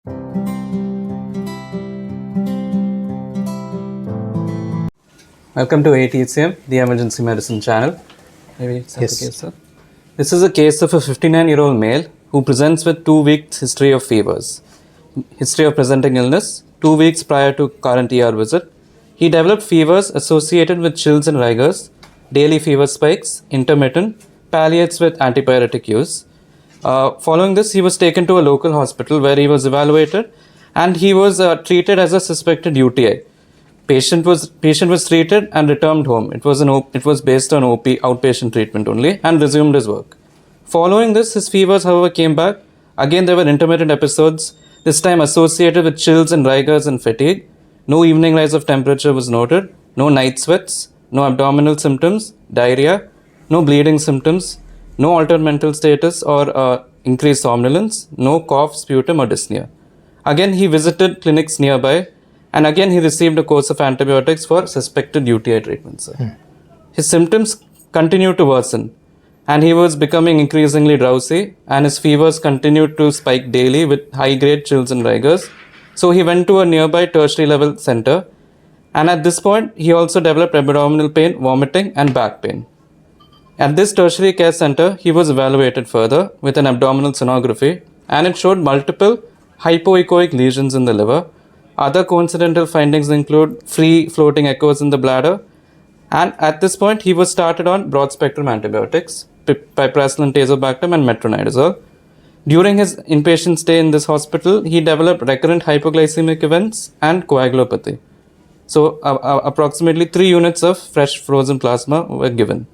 Welcome to AETCM, the emergency medicine channel. Yes. The case, sir. This is a case of a 59-year-old male who presents with 2 weeks history of fevers. History of presenting illness, 2 weeks prior to current ER visit. He developed fevers associated with chills and rigors, daily fever spikes, intermittent, palliates with antipyretic use. Following this, he was taken to a local hospital where he was evaluated and he was treated as a suspected UTI. Patient was treated and returned home. It was based on OP, outpatient treatment only, and resumed his work. Following this, his fevers, however, came back. Again, there were intermittent episodes, this time associated with chills and rigors and fatigue. No evening rise of temperature was noted. No night sweats. No abdominal symptoms, diarrhea. No bleeding symptoms. No altered mental status or increased somnolence. No cough, sputum, or dyspnea. Again, he visited clinics nearby. And again, he received a course of antibiotics for suspected UTI treatment, sir. His symptoms continued to worsen, and he was becoming increasingly drowsy, and his fevers continued to spike daily with high-grade chills and rigors. So he went to a nearby tertiary level center, and at this point, he also developed abdominal pain, vomiting, and back pain. At this tertiary care center, he was evaluated further with an abdominal sonography, and it showed multiple hypoechoic lesions in the liver. Other coincidental findings include free floating echoes in the bladder, and at this point he was started on broad spectrum antibiotics, piperacillin, tazobactam, and metronidazole. During his inpatient stay in this hospital, he developed recurrent hypoglycemic events and coagulopathy. So approximately 3 units of fresh frozen plasma were given.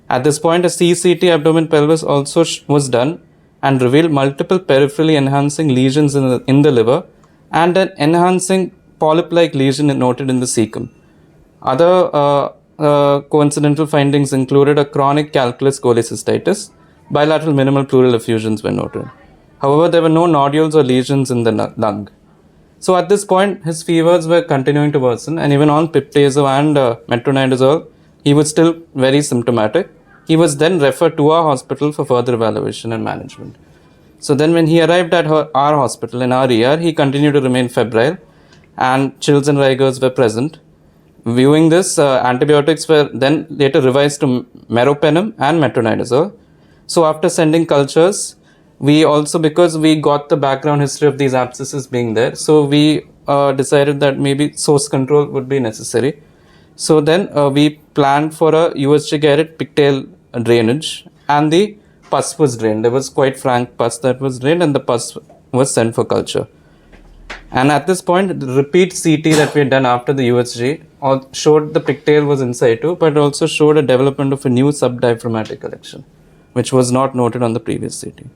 At this point, a CCT abdomen pelvis also was done and revealed multiple peripherally enhancing lesions in the liver, and an enhancing polyp-like lesion noted in the cecum. Other coincidental findings included a chronic calculus cholecystitis. Bilateral minimal pleural effusions were noted. However, there were no nodules or lesions in the lung. So at this point, his fevers were continuing to worsen, and even on piptazo and metronidazole, he was still very symptomatic. He was then referred to our hospital for further evaluation and management. So then when he arrived at our hospital in our ER, he continued to remain febrile and chills and rigors were present. Viewing this, antibiotics were then later revised to meropenem and metronidazole. So after sending cultures, we also, because we got the background history of these abscesses being there, so we decided that maybe source control would be necessary. So then we planned for a USG guided pigtail drainage, and the pus was drained. There was quite frank pus that was drained, and the pus was sent for culture. And at this point, the repeat CT that we had done after the USG showed the pigtail was in situ, but also showed a development of a new subdiaphragmatic collection, which was not noted on the previous CT.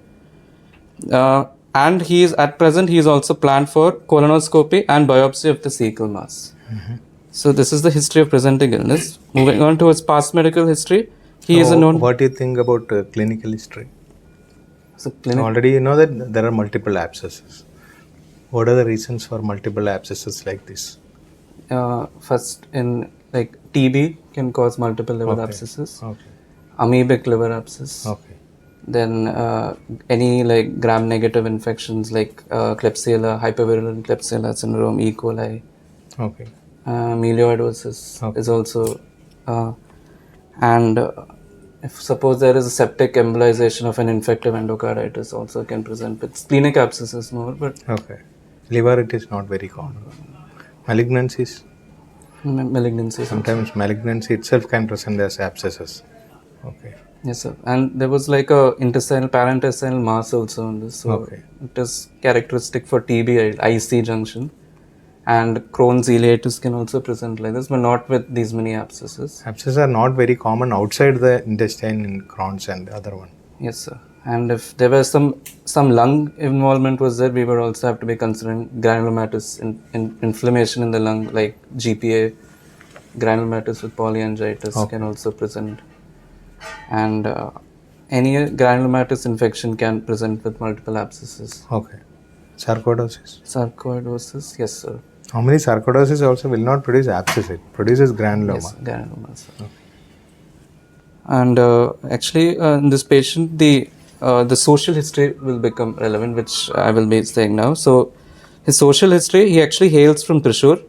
And at present, he is also planned for colonoscopy and biopsy of the cecal mass. Mm-hmm. So this is the history of presenting illness. Moving on to his past medical history. He is a known... What do you think about clinical history? So already you know that there are multiple abscesses. What are the reasons for multiple abscesses like this? First, in like TB can cause multiple liver abscesses. Okay. Amoebic liver abscess. Okay. Then any like gram-negative infections like Klebsiella, hypervirulent Klebsiella syndrome, E. coli. Okay. Melidiosis is also... and if suppose there is a septic embolization of an infective endocarditis, also can present with splenic abscesses more, but... Okay. Liver, it is not very common. Malignancies? Malignancies. Sometimes malignancy itself can present as abscesses. Okay. Yes, sir. And there was like a parentinal mass also on this. So it is characteristic for TB, IC junction. And Crohn's ileitis can also present like this, but not with these many abscesses. Abscesses are not very common outside the intestine in Crohn's and the other one. Yes, sir. And if there was some lung involvement was there, we would also have to be considering granulomatous inflammation in the lung, like GPA, granulomatous with polyangiitis can also present. And any granulomatous infection can present with multiple abscesses. Okay. Sarcoidosis? Sarcoidosis, yes, sir. How many sarcoidosis also will not produce abscess? It produces granuloma. Yes, granuloma, sir. Okay. And actually, in this patient, the social history will become relevant, which I will be saying now. So, His social history, he actually hails from Thrissur,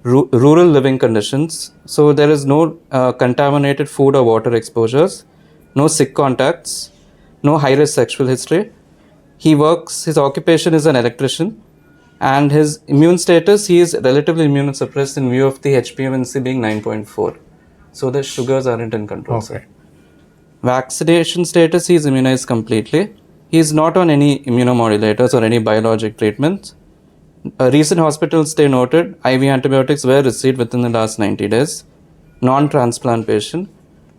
rural living conditions. So there is no contaminated food or water exposures, no sick contacts, no high risk sexual history. His occupation is an electrician, and his immune status, he is relatively immunosuppressed in view of the HbA1c being 9.4. So the sugars aren't in control, Okay. sir. Vaccination status, he is immunized completely. He is not on any immunomodulators or any biologic treatments. A recent hospital stay noted, IV antibiotics were received within the last 90 days. Non-transplant patient.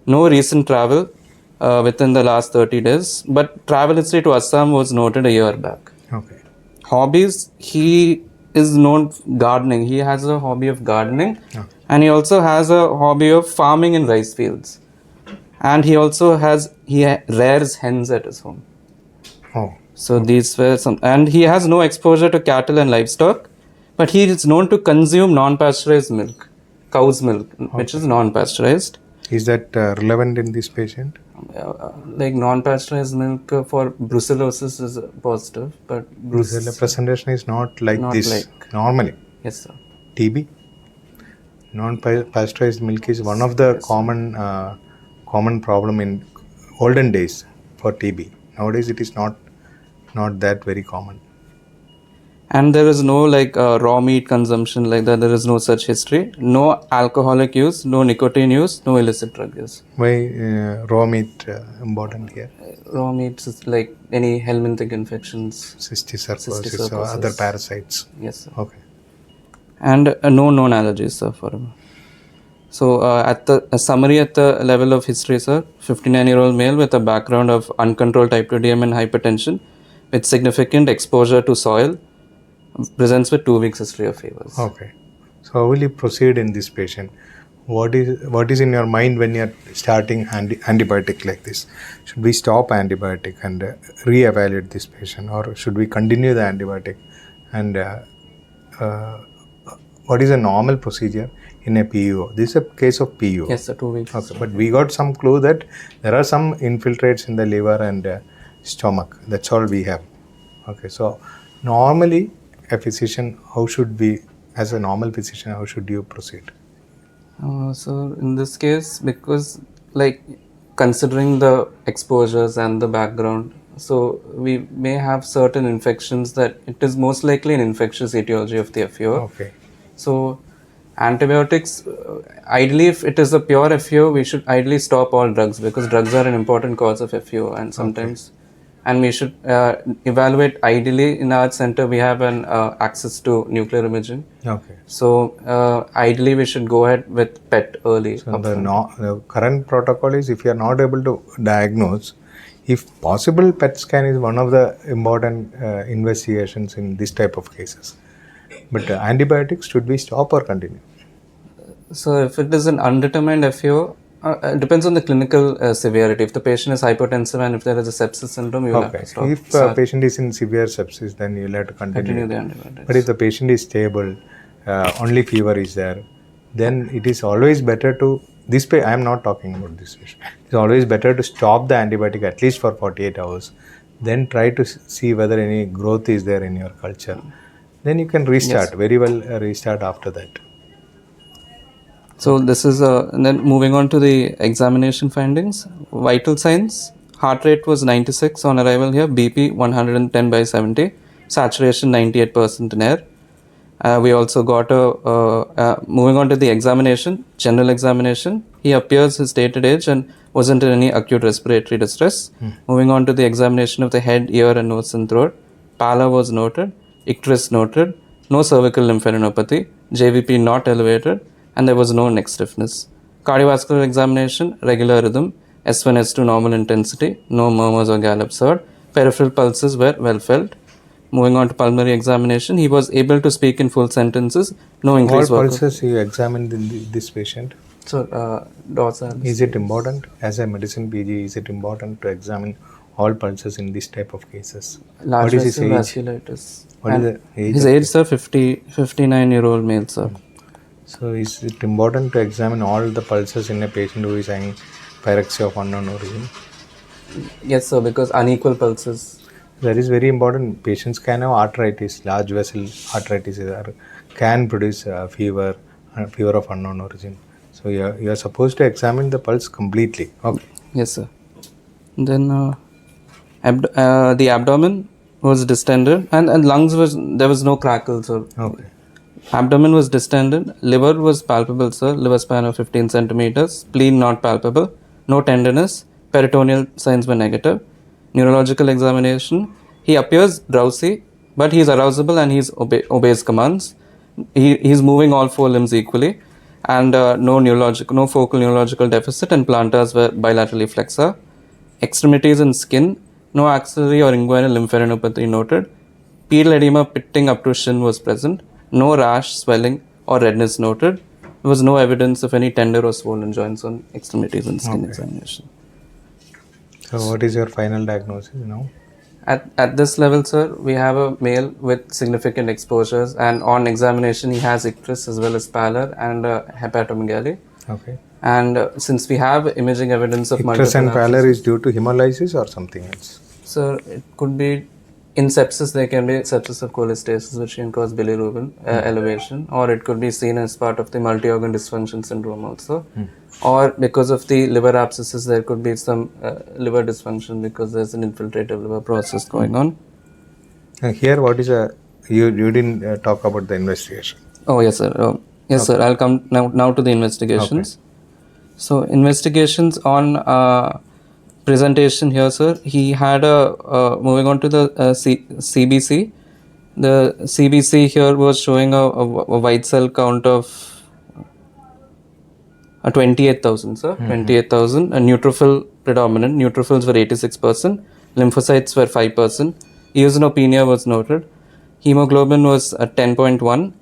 No recent travel within the last 30 days. But travel history to Assam was noted a year back. Okay. Hobbies, he is known gardening. He has a hobby of gardening. Okay. And he also has a hobby of farming in rice fields. And he also rears hens at his home. Oh. So these were some, and he has no exposure to cattle and livestock, but he is known to consume non-pasteurized milk, cow's milk, which is non-pasteurized. Is that relevant in this patient? Like non-pasteurized milk for brucellosis is positive, but The presentation is not like Not this like- normally. yes, sir. TB, non-pasteurized milk is one of the common problem in olden days for TB. Nowadays it is not that very common. And there is no raw meat consumption like that. There is no such history. No alcoholic use, no nicotine use, no illicit drug use. Why raw meat important here? Raw meat is like any helminthic infections. Cysticercosis or other parasites. Yes, sir. Okay. And no known allergies, sir, for him. So a summary at the level of history, sir, 59-year-old male with a background of uncontrolled type 2 DM and hypertension with significant exposure to soil, presents with 2 weeks history of fevers. Okay. So how will you proceed in this patient? What is in your mind when you are starting antibiotic like this? Should we stop antibiotic and re-evaluate this patient, or should we continue the antibiotic? And what is a normal procedure in a PUO? This is a case of PUO. Yes, sir, 2 weeks. Okay, but we got some clue that there are some infiltrates in the liver and stomach. That's all we have. Okay, so normally a physician, as a normal physician, how should you proceed? So in this case, because considering the exposures and the background, so we may have certain infections that it is most likely an infectious etiology of the FUO. Okay. So antibiotics, ideally if it is a pure FUO, we should ideally stop all drugs because drugs are an important cause of FUO, and sometimes and we should evaluate. Ideally in our center we have an access to nuclear imaging. Okay. So ideally we should go ahead with PET early. So the current protocol is, if you are not able to diagnose, if possible, PET scan is one of the important investigations in this type of cases. But antibiotics, should we stop or continue? So if it is an undetermined FUO, it depends on the clinical severity. If the patient is hypertensive and if there is a sepsis syndrome, you will have to stop. If a patient is in severe sepsis, then you will have to continue the antibiotics. But if the patient is stable, only fever is there, then it is always better to, I am not talking about this patient. It is always better to stop the antibiotic at least for 48 hours. Then try to see whether any growth is there in your culture. Then you can restart, very well restart after that. So this is and then moving on to the examination findings. Vital signs: heart rate was 96 on arrival here, BP 110/70, saturation 98% in air. We also got moving on to the examination, general examination. He appears his stated age and wasn't in any acute respiratory distress. Moving on to the examination of the head, ear and nose and throat. Pallor was noted, icterus noted, no cervical lymphadenopathy, JVP not elevated, and there was no neck stiffness. Cardiovascular examination, regular rhythm, S1, S2 normal intensity, no murmurs or gallops heard. Peripheral pulses were well felt. Moving on to pulmonary examination, he was able to speak in full sentences, no increased All pulses you examined in this patient? So, dorsal. Is it important, as a medicine PG, is it important to examine all pulses in this type of cases? Large what is his age? vasculitis. What is the age? His age, sir, 59-year-old male, sir. So is it important to examine all the pulses in a patient who is having pyrexia of unknown origin? Yes, sir, because unequal pulses. That is very important. Patients can have arthritis, large vessel arthritis, or can produce fever of unknown origin. So you are supposed to examine the pulse completely. Okay. Yes, sir. Then the abdomen was distended, and lungs there was no crackles or. Okay. Abdomen was distended, liver was palpable, sir, liver span of 15 centimeters, spleen not palpable, no tenderness, peritoneal signs were negative. Neurological examination, he appears drowsy, but he is arousable and he obeys commands. He is moving all four limbs equally, and no focal neurological deficit, and plantars were bilaterally flexor. Extremities and skin, no axillary or inguinal lymphadenopathy noted. Pedal edema pitting up to shin was present. No rash, swelling, or redness noted. There was no evidence of any tender or swollen joints on extremities and skin examination. So what is your final diagnosis now? At this level, sir, we have a male with significant exposures, and on examination, he has icterus as well as pallor and hepatomegaly. Okay. And since we have imaging evidence of Icterus and pallor is due to hemolysis or something else? So it could be in sepsis, there can be sepsis of cholestasis, which can cause bilirubin elevation, or it could be seen as part of the multi-organ dysfunction syndrome also. Or because of the liver abscesses, there could be some liver dysfunction because there's an infiltrative liver process going on. Here, what is you didn't talk about the investigation. Oh, yes, sir. Yes, sir. I'll come now to the investigations. Okay. So, investigations on presentation here, sir. He had moving on to the CBC. The CBC here was showing a white cell count of 28,000, sir. 28,000. A neutrophil predominant. Neutrophils were 86%. Lymphocytes were 5%. Eosinopenia was noted. Hemoglobin was at 10.1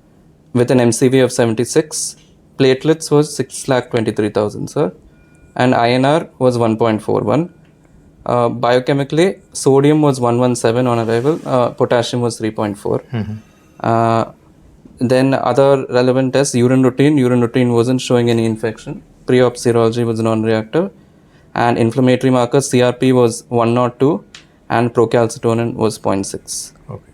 with an MCV of 76. Platelets was 623,000, sir. And INR was 1.41. Biochemically, sodium was 117 on arrival. Potassium was 3.4. Then other relevant tests, urine routine wasn't showing any infection. Pre-op serology was non-reactive. And inflammatory markers, CRP was 102 and procalcitonin was 0.6. Okay.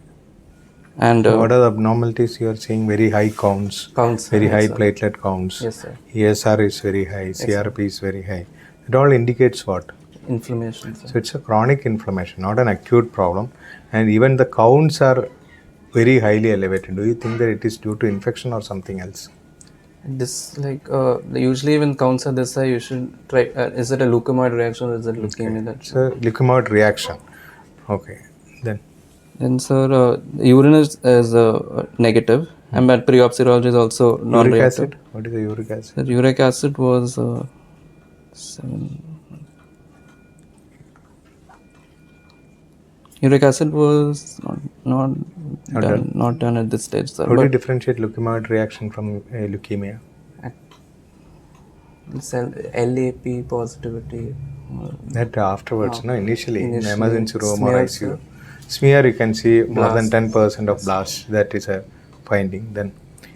And so what are the abnormalities you are seeing? Very high counts, very high platelet counts. Yes, sir. ESR is very high, yes, CRP is very high. It all indicates what? Inflammation, sir. So it's a chronic inflammation, not an acute problem. And even the counts are very highly elevated. Do you think that it is due to infection or something else? This usually when counts are this high, you should try. Is it a leukemoid reaction or is it leukemia? Okay. It's a leukemoid reaction. Okay. Then sir, urine is negative, and but pre-op serology is also non-reactive. Uric acid? What is the uric acid? The uric acid was 7. Uric acid was not done at this stage, sir. How do you differentiate leukemoid reaction from leukemia? LAP positivity. That afterwards, no? Initially in emergency room or ICU. Smear, you can see more than 10% of blasts. That is a finding. Then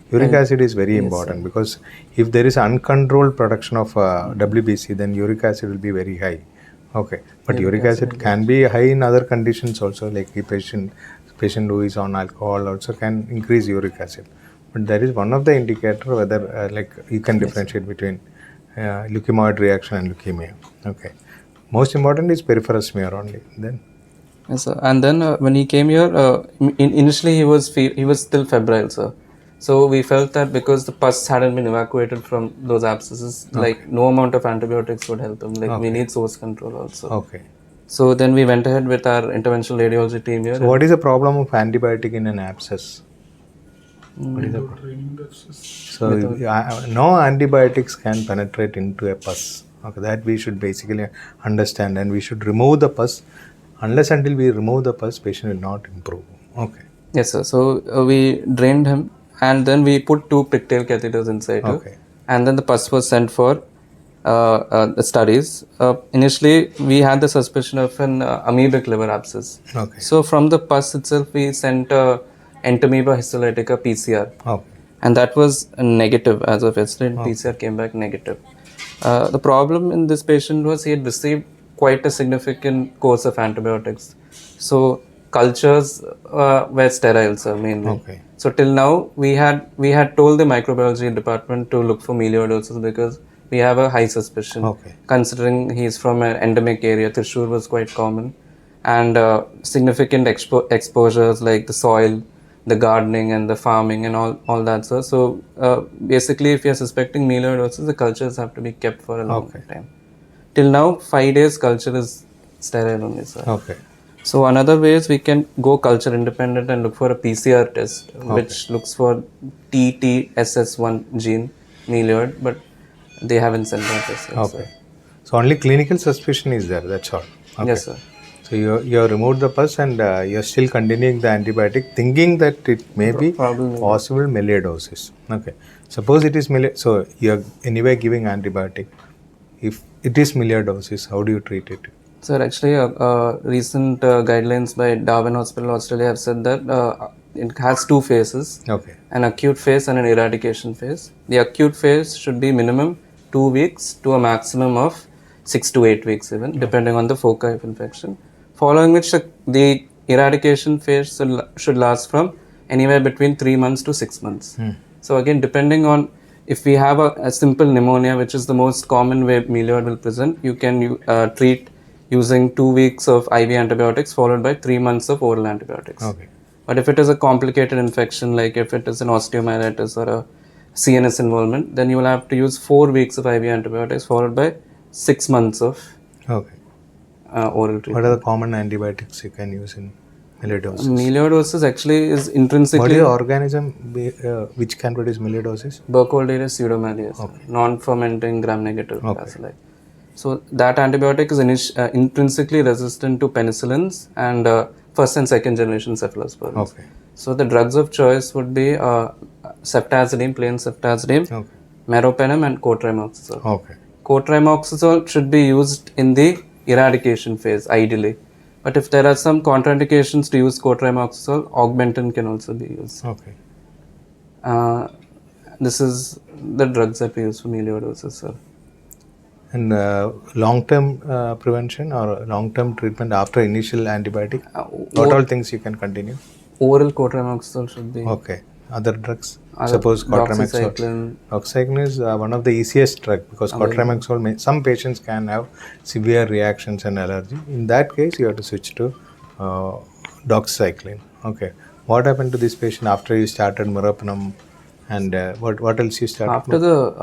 uric acid is very important because if there is uncontrolled production of WBC, then uric acid will be very high. Okay, but uric acid can be high in other conditions also, like a patient who is on alcohol also can increase uric acid. But that is one of the indicator whether you can differentiate between leukemoid reaction and leukemia. Okay, most important is peripheral smear only. Then. Yes, sir. And then when he came here, initially he was still febrile, sir. So we felt that because the pus hadn't been evacuated from those abscesses, like no amount of antibiotics would help him. Like we need source control also. Okay. So then we went ahead with our interventional radiology team here. So what is the problem of antibiotic in an abscess? What is the problem? So no antibiotics can penetrate into a pus. Okay, that we should basically understand, and we should remove the pus. Unless until we remove the pus, patient will not improve. Okay. Yes, sir. So we drained him, and then we put 2 pigtail catheters inside. Okay. And then the pus was sent for the studies. Initially, we had the suspicion of an amoebic liver abscess. Okay. So from the pus itself, we sent entamoeba histolytica PCR. Okay. And that was negative as of yesterday. PCR came back negative. The problem in this patient was he had received quite a significant course of antibiotics. So cultures were sterile, sir, mainly. Okay. So till now, we had told the microbiology department to look for melioidosis because we have a high suspicion. Okay. Considering he's from an endemic area, Thrissur was quite common, and significant exposures like the soil, the gardening, and the farming, and all that, sir. So basically, if you're suspecting melioidosis, the cultures have to be kept for a long Okay. time. Till now, 5 days culture is sterile only, sir. Okay. So another way is we can go culture independent and look for a PCR test, which looks for TTSS1 gene, melioid, but they haven't sent that test yet, Okay. sir. So only clinical suspicion is there. That's all. Okay. Yes, sir. So you have removed the pus and you're still continuing the antibiotic, thinking that it may be Probably. possible melioidosis. Okay. Suppose it is so you're anyway giving antibiotic. If it is melioidosis, how do you treat it? Sir, actually, recent guidelines by Darwin Hospital, Australia have said that it has 2 phases, Okay. an acute phase and an eradication phase. The acute phase should be minimum 2 weeks to a maximum of 6 to 8 weeks even, depending on the foci of infection. Following which the eradication phase should last from anywhere between 3 months to 6 months. So again, depending on if we have a simple pneumonia, which is the most common way melioid will present, you can treat using 2 weeks of IV antibiotics followed by 3 months of oral antibiotics. Okay. But if it is a complicated infection, like if it is an osteomyelitis or a CNS involvement, then you will have to use 4 weeks of IV antibiotics followed by 6 months of Okay. oral treatment. What are the common antibiotics you can use in melioidosis? Melioidosis actually is What intrinsically is the organism which can produce melioidosis? Burkholderia pseudomallus, non-fermenting gram-negative bacilli. So that antibiotic is intrinsically resistant to penicillins and first and second generation cephalosporins. Okay. So the drugs of choice would be ceftazidime, plain ceftazidime, Okay. meropenem, and cotrimoxazole. Okay. Cotrimoxazole should be used in the eradication phase, ideally. But if there are some contraindications to use cotrimoxazole, augmentin can also be used. Okay. This is the drugs that we use for melioidosis, sir. And long-term prevention or long-term treatment after initial antibiotic? What all things you can continue? Oral cotrimoxazole should be. Okay. Other drugs? Suppose cotrimoxazole. Doxycycline is one of the easiest drug because cotrimoxazole, some patients can have severe reactions and allergy. In that case, you have to switch to doxycycline. Okay. What happened to this patient after you started meropenem? And what else you started?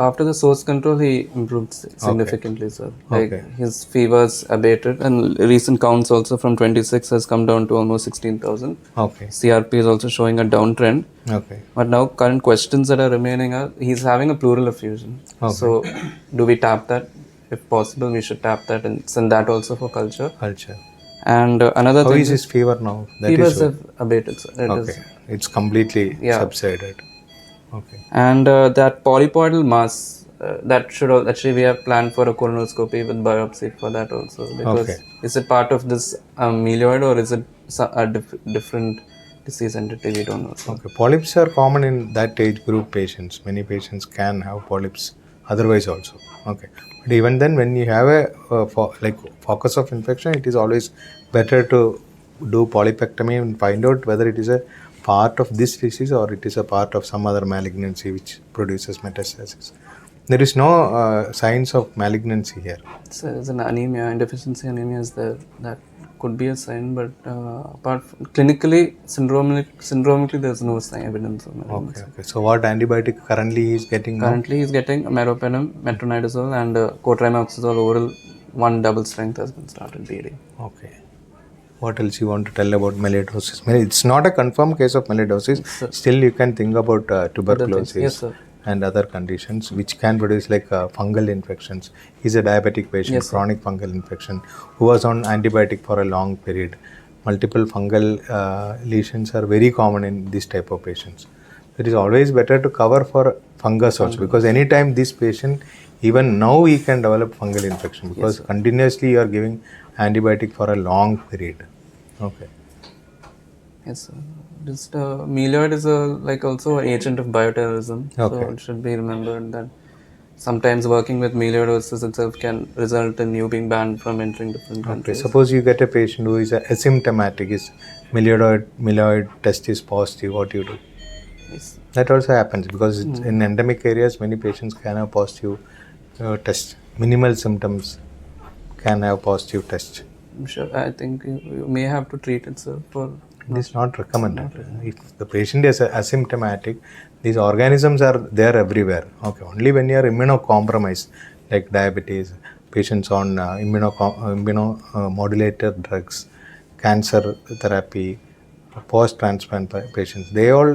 After the source control, he improved significantly, sir. Like his fevers abated, and recent counts also from 26 has come down to almost 16,000. Okay. CRP is also showing a downtrend. Okay. But now current questions that are remaining are he's having a pleural effusion. Okay. So do we tap that? If possible, we should tap that and send that also for culture. And another thing. How is his fever now? Fevers have abated, sir. It's completely subsided. Okay. And that polypoidal mass, that should actually we have planned for a colonoscopy with biopsy for that also. Because is it part of this melioid or is it a different disease entity? We don't know. So. Okay. Polyps are common in that age group patients. Many patients can have polyps otherwise also. Okay. But even then, when you have a focus of infection, it is always better to do polypectomy and find out whether it is a part of this disease or it is a part of some other malignancy which produces metastasis. There is no signs of malignancy here. So there's an anemia, indeficiency anemia is there. That could be a sign, but apart from clinically, syndromically, there's no evidence of malignancy. Okay. So what antibiotic currently he is getting now? Currently he is getting meropenem, metronidazole, and cotrimoxazole oral 1 double strength has been started BD. Okay. What else you want to tell about melioidosis? It's not a confirmed case of melioidosis. Still, you can think about tuberculosis and other conditions which can produce like fungal infections. He's a diabetic patient, chronic fungal infection, who was on antibiotic for a long period. Multiple fungal lesions are very common in this type of patients. It is always better to cover for fungus also because anytime this patient, even now he can develop fungal infection because continuously you are giving antibiotic for a long period. Okay. Yes, sir. Just melioid is also an agent of bioterrorism. So it should be remembered that sometimes working with melioidosis itself can result in you being banned from entering different Okay, countries. suppose you get a patient who is asymptomatic, is melioid test is positive, what do you do? Yes. That also happens because it's in endemic areas, many patients can have positive test. Minimal symptoms can have positive test. I'm sure. I think you may have to treat it, sir. For It is not recommended. If the patient is asymptomatic, these organisms are there everywhere. Okay, only when you are immunocompromised, like diabetes, patients on immunomodulator drugs, cancer therapy, post-transplant patients, they all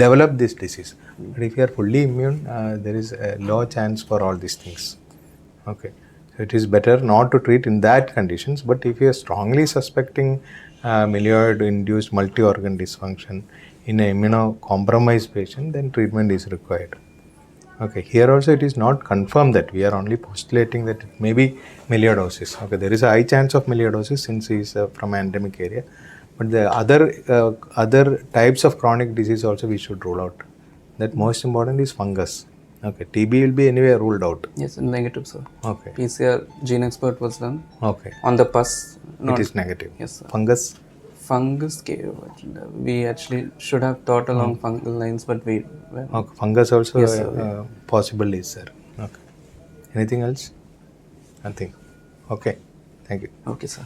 develop this disease. But if you are fully immune, there is a low chance for all these things. Okay, so it is better not to treat in that conditions. But if you are strongly suspecting melioid-induced multi-organ dysfunction in an immunocompromised patient, then treatment is required. Okay, here also it is not confirmed that we are only postulating that it may be melioidosis. Okay, there is a high chance of melioidosis since he is from an endemic area, but the other types of chronic disease also we should rule out. That most important is fungus. Okay, TB will be anyway ruled out. yes, negative, sir. Okay. PCR gene expert was done Okay. on the pus. It is negative. Yes, sir. Fungus. Fungus. We actually should have thought along fungal lines, but we. Okay. Fungus also Yes, sir. possible is there. Okay. Anything else? Nothing. Okay. Thank you. Okay, sir.